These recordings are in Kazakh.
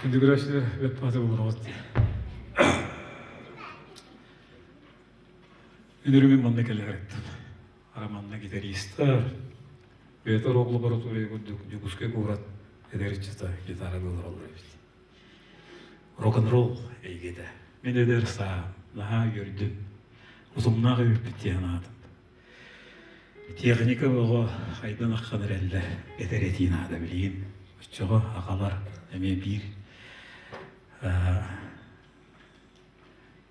근데 그러시네 몇 파도 물어봤지. Önerimin manna kellerettim. Aramanna gitarista. Beter oğlu laboratoriya güdükuske kurat ederçita gitara dılır olur. Rock'n'roll eygede. Men eder sağ, naha gördüm. Uzumnağı öpüttiyen adım. Техника бого айдан аккан эрелде этеретин ада билген. Уччого акалар эме бир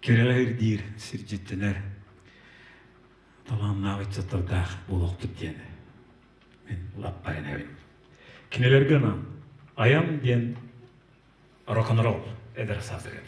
керегер дир сиржиттенер. Таланнагы чатырдак булуктуп дени. Мен улап баренебин. Кинелерге нам аян ден рок-н-ролл эдер сазырет.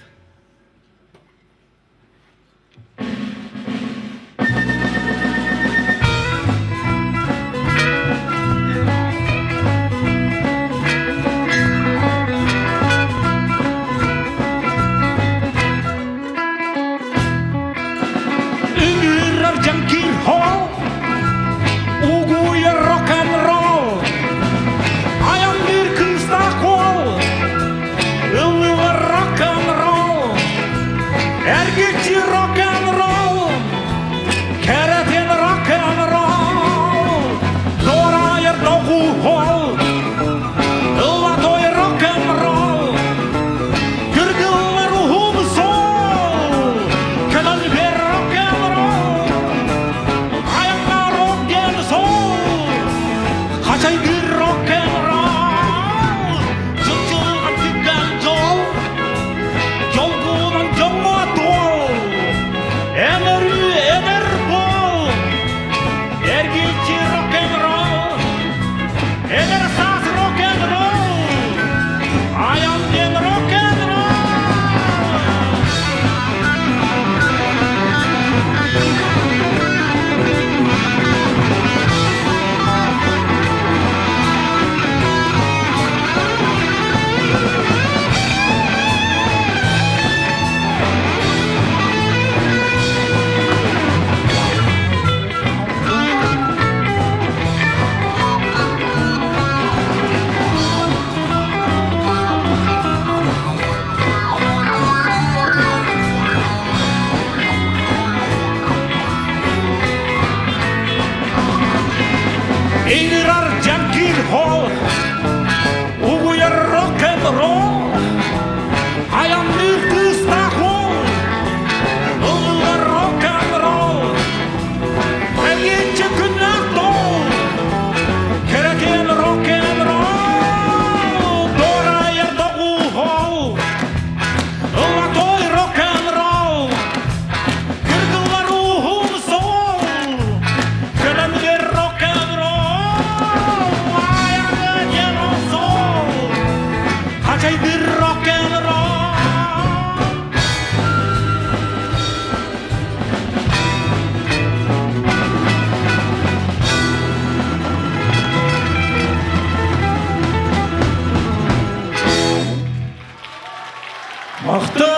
Мактап